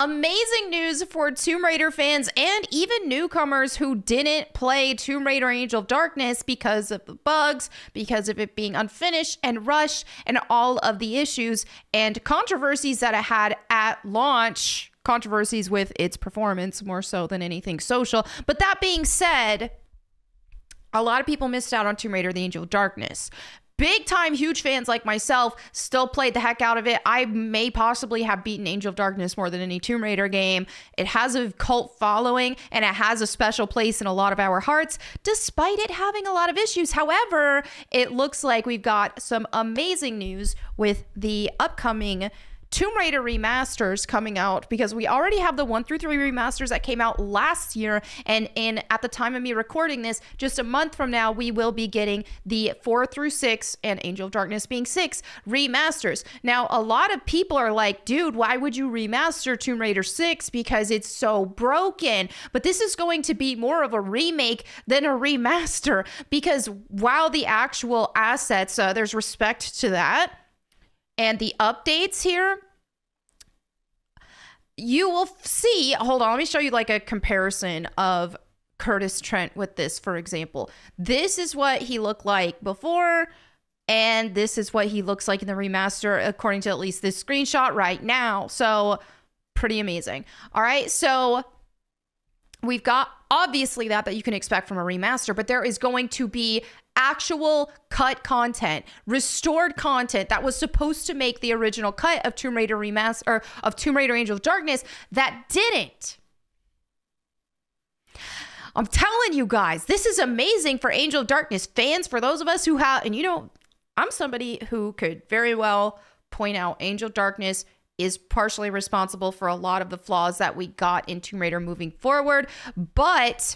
Amazing news for Tomb Raider fans and even newcomers who didn't play Tomb Raider Angel of Darkness because of the bugs, because of it being unfinished and rushed, and all of the issues and controversies that it had at launch. Controversies with its performance more so than anything social. But that being said, a lot of people missed out on Tomb Raider the Angel of Darkness. Big time, huge fans like myself still played the heck out of it. I may possibly have beaten Angel of Darkness more than any Tomb Raider game. It has a cult following and it has a special place in a lot of our hearts, despite it having a lot of issues. However, it looks like we've got some amazing news with the upcoming Tomb Raider remasters coming out, because we already have the 1 through 3 remasters that came out last year, and at the time of me recording this, just a month from now, we will be getting the 4 through 6 and Angel of Darkness being 6 remasters. Now, a lot of people are like, dude, why would you remaster Tomb Raider 6 because it's so broken? But this is going to be more of a remake than a remaster, because while the actual assets, there's respect to that, and the updates here, you will see, hold on, let me show you like a comparison of Curtis Trent with this, for example. This is what he looked like before, and this is what he looks like in the remaster, according to at least this screenshot right now. So pretty amazing. All right, so we've got obviously that you can expect from a remaster, but there is going to be actual cut content, restored content that was supposed to make the original cut of Tomb Raider Remaster, of Tomb Raider Angel of Darkness, that didn't. I'm telling you guys, this is amazing for Angel of Darkness fans, for those of us who have, and you know, I'm somebody who could very well point out Angel of Darkness is partially responsible for a lot of the flaws that we got in Tomb Raider moving forward, but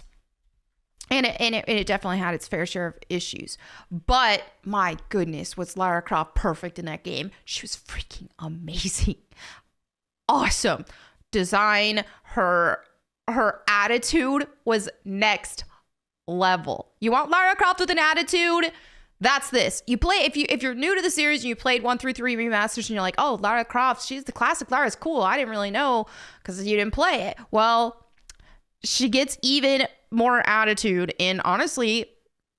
And it definitely had its fair share of issues. But my goodness, was Lara Croft perfect in that game. She was freaking amazing. Awesome. Design, her attitude was next level. You want Lara Croft with an attitude? That's this. You play, if you're new to the series and you played 1 through 3 remasters and you're like, oh, Lara Croft, she's the classic Lara's cool. I didn't really know because you didn't play it. Well, she gets even more attitude in, honestly,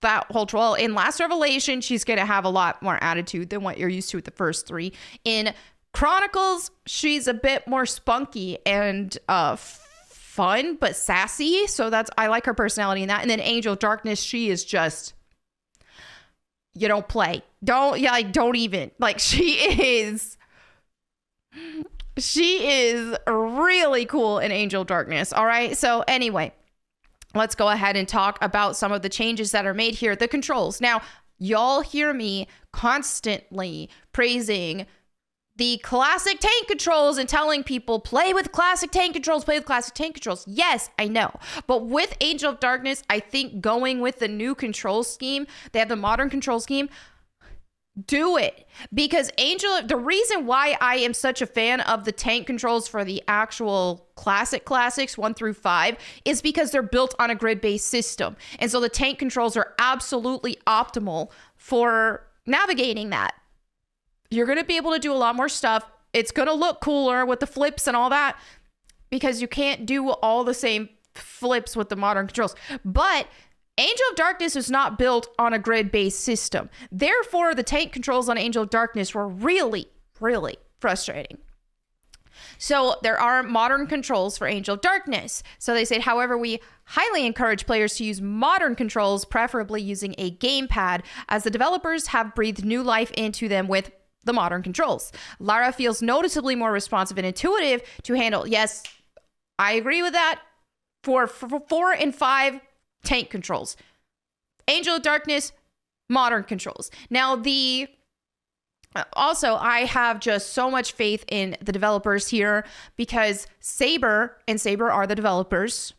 that whole troll. In Last Revelation, she's going to have a lot more attitude than what you're used to with the first 3. In Chronicles, she's a bit more spunky and fun, but sassy. So I like her personality in that. And then Angel of Darkness, she is just, you don't play. Don't even. Like, she is really cool in Angel of Darkness. All right. So anyway, let's go ahead and talk about some of the changes that are made here. The controls. Now, y'all hear me constantly praising the classic tank controls and telling people, play with classic tank controls, play with classic tank controls. Yes, I know. But with Angel of Darkness, I think going with the new control scheme, they have the modern control scheme, do it. Because the reason why I am such a fan of the tank controls for the actual classics 1 through 5 is because they're built on a grid-based system. And so the tank controls are absolutely optimal for navigating that. You're going to be able to do a lot more stuff. It's going to look cooler with the flips and all that, because you can't do all the same flips with the modern controls. But Angel of Darkness is not built on a grid-based system. Therefore, the tank controls on Angel of Darkness were really, really frustrating. So there are modern controls for Angel of Darkness. So they said, however, we highly encourage players to use modern controls, preferably using a gamepad, as the developers have breathed new life into them with the modern controls. Lara feels noticeably more responsive and intuitive to handle. Yes, I agree with that. For 4 and 5 tank controls. Angel of Darkness, modern controls. Now, also, I have just so much faith in the developers here, because Saber are the developers.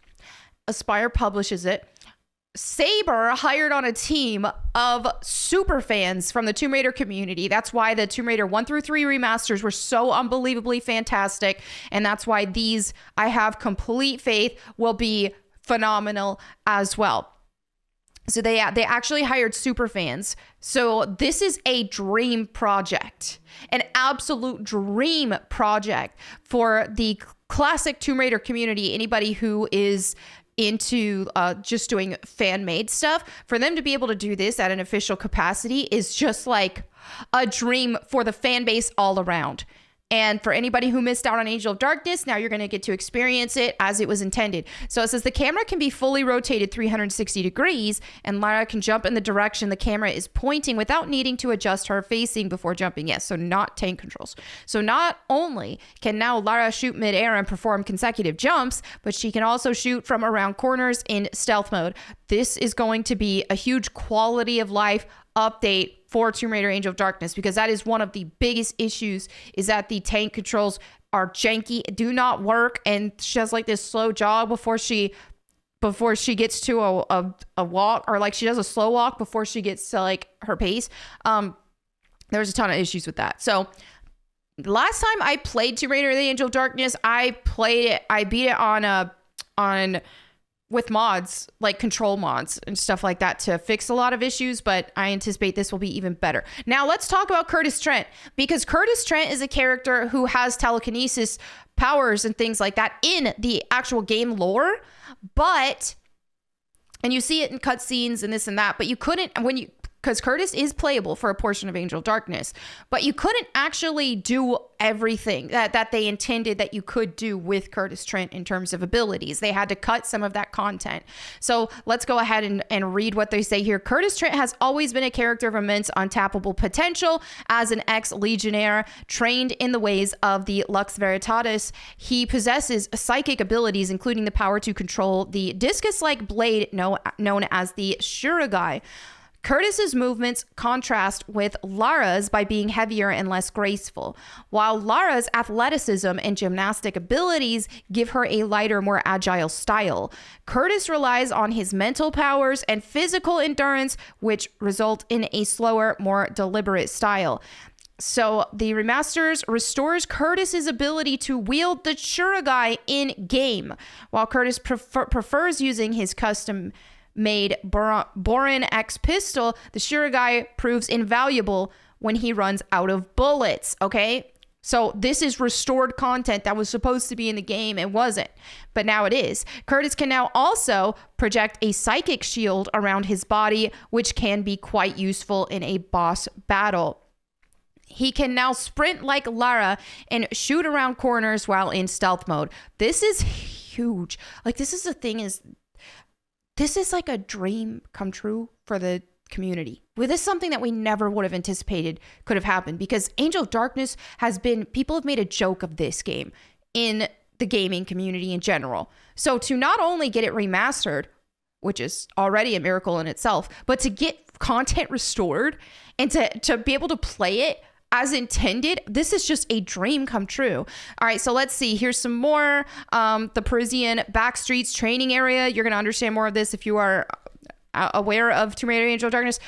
Aspyr publishes it. Saber hired on a team of super fans from the Tomb Raider community. That's why the Tomb Raider 1 through 3 remasters were so unbelievably fantastic. And that's why these, I have complete faith, will be phenomenal as well. So they actually hired super fans. So this is a dream project, an absolute dream project for the classic Tomb Raider community, anybody who is into just doing fan-made stuff, for them to be able to do this at an official capacity is just like a dream for the fan base all around. And for anybody who missed out on Angel of Darkness, now you're going to get to experience it as it was intended. So it says the camera can be fully rotated 360 degrees, and Lara can jump in the direction the camera is pointing without needing to adjust her facing before jumping. Yes, so not tank controls. So not only can now Lara shoot mid-air and perform consecutive jumps, but she can also shoot from around corners in stealth mode. This is going to be a huge quality of life update for Tomb Raider Angel of Darkness, because that is one of the biggest issues, is that the tank controls are janky, do not work, and she has like this slow jog before she gets to a walk, or like she does a slow walk before she gets to like her pace. There's a ton of issues with that. So last time I played Tomb Raider the Angel of Darkness, I beat it on with mods, like control mods and stuff like that, to fix a lot of issues, but I anticipate this will be even better. Now let's talk about Curtis Trent, because Curtis Trent is a character who has telekinesis powers and things like that in the actual game lore, and you see it in cutscenes and this and that, but you couldn't, because Curtis is playable for a portion of Angel of Darkness, but you couldn't actually do everything that they intended that you could do with Curtis Trent in terms of abilities. They had to cut some of that content. So let's go ahead and read what they say here. Curtis Trent has always been a character of immense untappable potential. As an ex-legionnaire trained in the ways of the Lux Veritatis, he possesses psychic abilities, including the power to control the discus-like blade known as the Shurigai. Curtis's movements contrast with Lara's by being heavier and less graceful, while Lara's athleticism and gymnastic abilities give her a lighter, more agile style. Curtis relies on his mental powers and physical endurance, which result in a slower, more deliberate style. So the remasters restores Curtis's ability to wield the Shurigai in game, while Curtis prefers using his custom-made Borin X pistol. The Shurigai proves invaluable when he runs out of bullets, okay? So this is restored content that was supposed to be in the game. It wasn't, but now it is. Curtis can now also project a psychic shield around his body, which can be quite useful in a boss battle. He can now sprint like Lara and shoot around corners while in stealth mode. This is huge. Like, this is like a dream come true for the community. Well, this is something that we never would have anticipated could have happened, because Angel of Darkness people have made a joke of this game in the gaming community in general. So to not only get it remastered, which is already a miracle in itself, but to get content restored and to be able to play it as intended, this is just a dream come true. All right, so let's see. Here's some more. The Parisian backstreets training area. You're going to understand more of this if you are aware of Tomb Raider Angel of Darkness.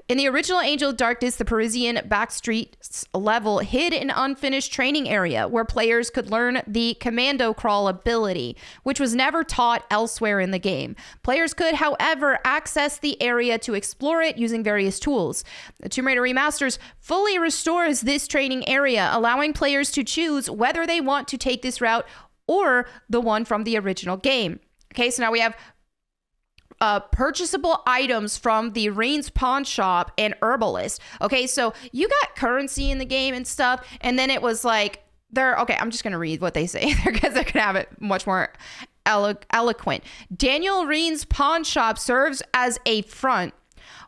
In the original Angel of Darkness, the Parisian backstreets level hid an unfinished training area where players could learn the commando crawl ability, which was never taught elsewhere in the game. Players could, however, access the area to explore it using various tools. The Tomb Raider Remasters fully restores this training area, allowing players to choose whether they want to take this route or the one from the original game. Okay, so now we have purchasable items from the Rain's Pawn Shop and Herbalist. Okay, so you got currency in the game and stuff, and then it was like, I'm just going to read what they say because they're going to have it much more eloquent. Daniel Rain's Pawn Shop serves as a front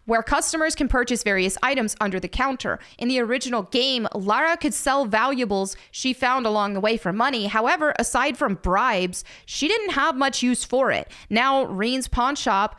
where customers can purchase various items under the counter. In the original game, Lara could sell valuables she found along the way for money. However, aside from bribes, she didn't have much use for it. Now, Rain's Pawn Shop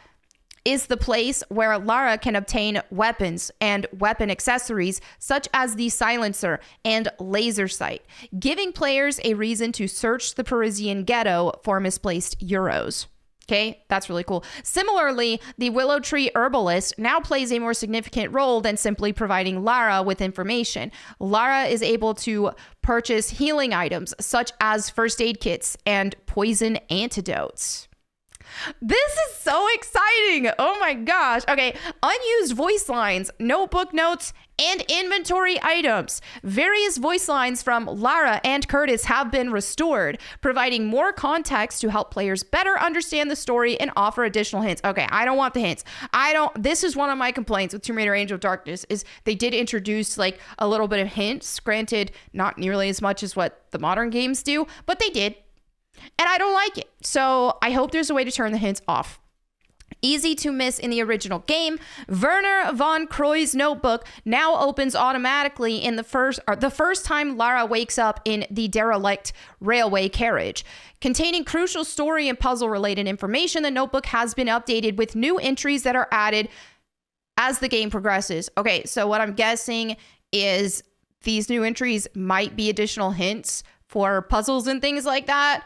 is the place where Lara can obtain weapons and weapon accessories such as the silencer and laser sight, giving players a reason to search the Parisian ghetto for misplaced euros. Okay, that's really cool. Similarly, the Willow Tree Herbalist now plays a more significant role than simply providing Lara with information. Lara is able to purchase healing items such as first aid kits and poison antidotes. This is so exciting. Oh my gosh. Okay. Unused voice lines, notebook notes, and inventory items. Various voice lines from Lara and Curtis have been restored, providing more context to help players better understand the story and offer additional hints. Okay, I don't want the hints. This is one of my complaints with Tomb Raider Angel of Darkness is they did introduce like a little bit of hints. Granted, not nearly as much as what the modern games do, but they did. And I don't like it. So I hope there's a way to turn the hints off. Easy to miss in the original game, Werner von Croy's notebook now opens automatically in the first time Lara wakes up in the derelict railway carriage. Containing crucial story and puzzle related information, the notebook has been updated with new entries that are added as the game progresses. Okay, so what I'm guessing is these new entries might be additional hints for puzzles and things like that.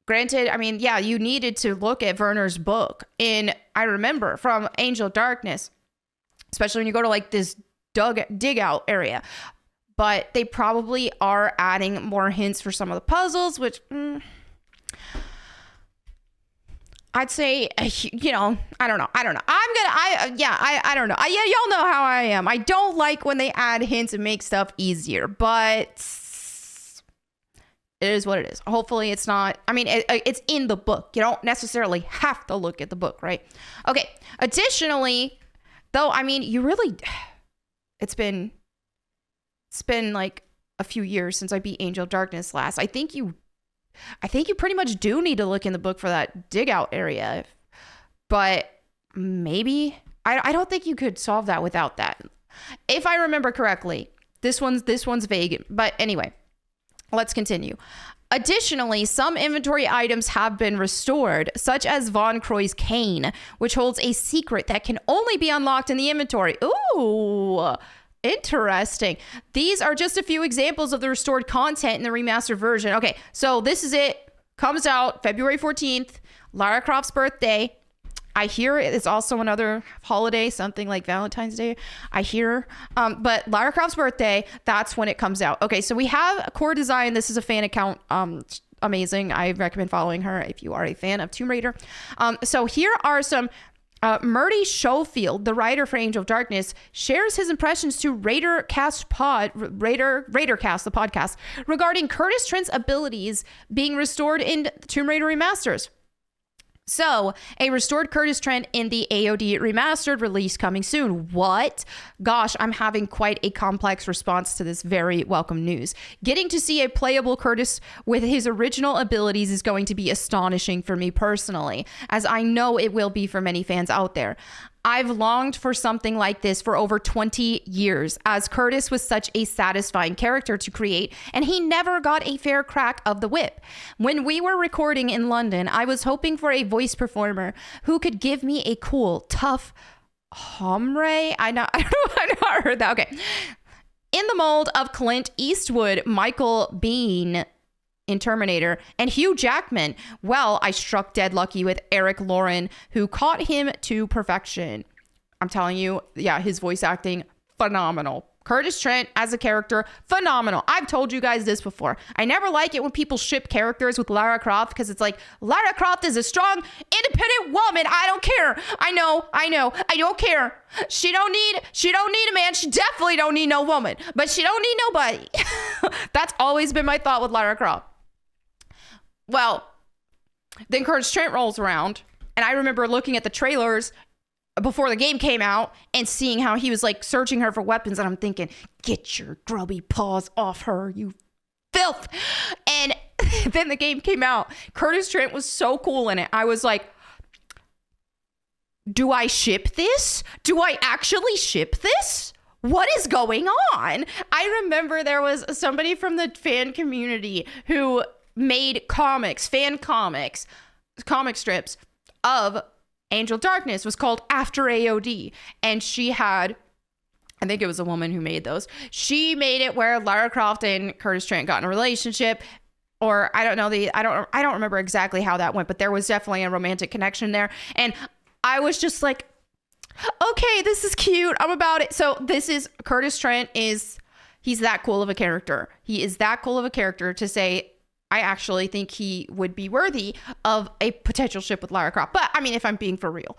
Granted, I mean, yeah, you needed to look at Werner's book I remember from Angel Darkness, especially when you go to like this dig out area. But they probably are adding more hints for some of the puzzles, which I'd say, you know, I don't know. I don't know. I don't know. Yeah, y'all know how I am. I don't like when they add hints and make stuff easier, but it is what it is. Hopefully it's not, I mean, it's in the book. You don't necessarily have to look at the book, right? Okay. Additionally, though, I mean, you really, it's been like a few years since I beat Angel of Darkness last. I think you pretty much do need to look in the book for that dig out area. But maybe, I don't think you could solve that without that. If I remember correctly, this one's vague, but anyway. Let's continue. Additionally, some inventory items have been restored, such as Von Croy's cane, which holds a secret that can only be unlocked in the inventory. Ooh, interesting. These are just a few examples of the restored content in the remastered version. Okay, so this is it. Comes out February 14th, Lara Croft's birthday. I hear it's also another holiday, something like Valentine's Day. I hear, but Lara Croft's birthday, that's when it comes out. Okay, so we have Core Design. This is a fan account. Amazing. I recommend following her if you are a fan of Tomb Raider. So here are some. Murdy Schofield, the writer for Angel of Darkness, shares his impressions to Raidercast, the podcast, regarding Curtis Trent's abilities being restored in Tomb Raider remasters. So, a restored Curtis Trent in the AOD remastered release coming soon. What? Gosh, I'm having quite a complex response to this very welcome news. Getting to see a playable Curtis with his original abilities is going to be astonishing for me personally, as I know it will be for many fans out there. I've longed for something like this for over 20 years, as Curtis was such a satisfying character to create, and he never got a fair crack of the whip. When we were recording in London, I was hoping for a voice performer who could give me a cool, tough hombre. I know I heard that. Okay. In the mold of Clint Eastwood, Michael Biehn in Terminator, and Hugh Jackman. Well, I struck dead lucky with Eric Lauren, who caught him to perfection. I'm telling you, yeah, his voice acting, phenomenal. Curtis Trent as a character, phenomenal. I've told you guys this before. I never like it when people ship characters with Lara Croft, because it's like, Lara Croft is a strong, independent woman. I don't care. I know. I don't care. She don't need a man. She definitely don't need no woman, but she don't need nobody. That's always been my thought with Lara Croft. Well, then Curtis Trent rolls around, and I remember looking at the trailers before the game came out and seeing how he was like searching her for weapons, and I'm thinking, get your grubby paws off her, you filth. And then the game came out. Curtis Trent was so cool in it. I was like, do I ship this? Do I actually ship this? What is going on? I remember there was somebody from the fan community who made comic strips of Angel Darkness. Was called After AOD, and she had, I think it was a woman who made those. She made it where Lara Croft and Curtis Trent got in a relationship, or I don't know, I don't remember exactly how that went, but there was definitely a romantic connection there, and I was just like, okay, this is cute, I'm about it. So this is Curtis Trent he's that cool of a character. He is that cool of a character to say, I actually think he would be worthy of a potential ship with Lara Croft. But I mean, if I'm being for real,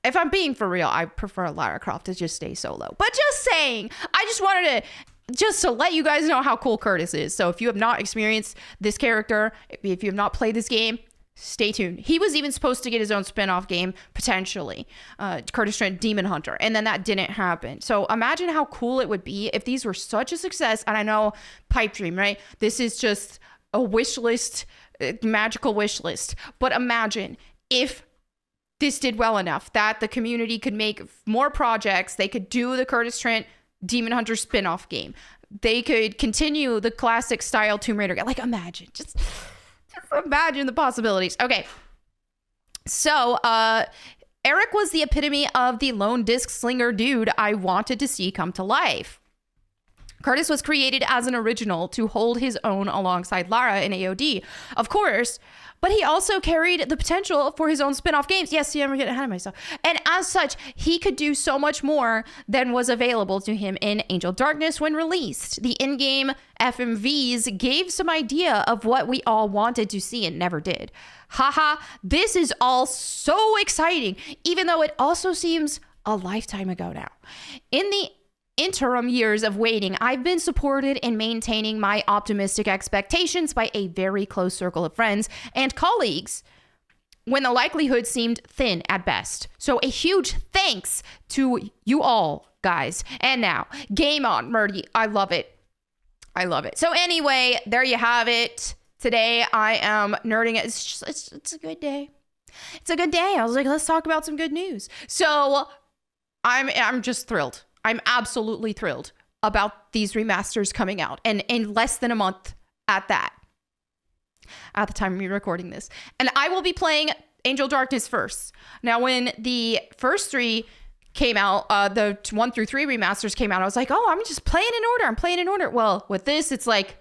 I prefer Lara Croft to just stay solo. But just saying, I just wanted to let you guys know how cool Curtis is. So if you have not experienced this character, if you have not played this game, stay tuned. He was even supposed to get his own spin-off game, potentially, Curtis Trent Demon Hunter, and then that didn't happen. So imagine how cool it would be if these were such a success. And I know, pipe dream, right? This is just a wish list, magical wish list. But imagine if this did well enough that the community could make more projects. They could do the Curtis Trent Demon Hunter spin-off game. They could continue the classic style Tomb Raider game. Like, imagine, just imagine the possibilities. Okay. So, Eric was the epitome of the lone disc slinger dude I wanted to see come to life. Curtis was created as an original to hold his own alongside Lara in AOD, of course, but he also carried the potential for his own spin-off games. Yes, see, I'm getting ahead of myself. And as such, he could do so much more than was available to him in Angel Darkness when released. The in-game FMVs gave some idea of what we all wanted to see and never did. Haha, this is all so exciting, even though it also seems a lifetime ago now. In the interim years of waiting, I've been supported in maintaining my optimistic expectations by a very close circle of friends and colleagues when the likelihood seemed thin at best. So a huge thanks to you all, guys. And now, game on, Murdy. I love it. I love it. So anyway, there you have it. Today I am nerding. It's a good day. It's a good day. I was like, let's talk about some good news. So I'm just thrilled. I'm absolutely thrilled about these remasters coming out, and in less than a month at that, at the time of me recording this. And I will be playing Angel Darkness first. Now, when the first three came out, the 1 through 3 remasters came out, I was like, oh, I'm just playing in order. I'm playing in order. Well, with this, it's like,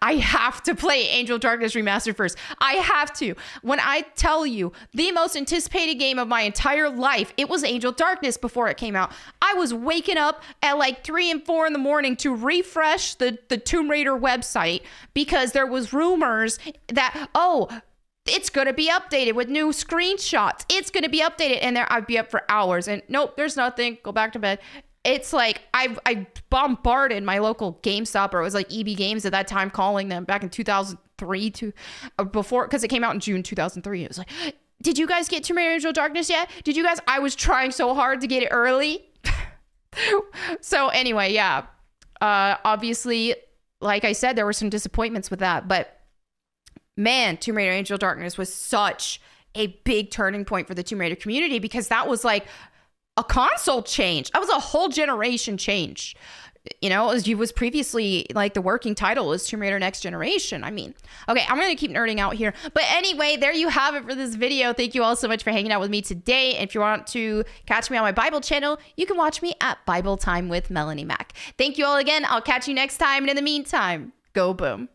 I have to play Angel Darkness Remastered first. I have to. When I tell you the most anticipated game of my entire life, it was Angel Darkness before it came out. I was waking up at like 3 and 4 in the morning to refresh the Tomb Raider website because there was rumors that, oh, it's going to be updated with new screenshots. It's going to be updated. And there I'd be up for hours. And nope, there's nothing. Go back to bed. It's like I bombarded my local GameStop, or it was like EB Games at that time, calling them back in 2003 before, because it came out in June 2003. It was like, did you guys get Tomb Raider Angel Darkness yet? Did you guys? I was trying so hard to get it early. So anyway, yeah. Obviously, like I said, there were some disappointments with that, but man, Tomb Raider Angel Darkness was such a big turning point for the Tomb Raider community, because that was like a console change. That was a whole generation change. You know, it was previously like the working title was Tomb Raider Next Generation. I mean, okay, I'm going to keep nerding out here. But anyway, there you have it for this video. Thank you all so much for hanging out with me today. If you want to catch me on my Bible channel, you can watch me at Bible Time with Melanie Mac. Thank you all again. I'll catch you next time. And in the meantime, go boom.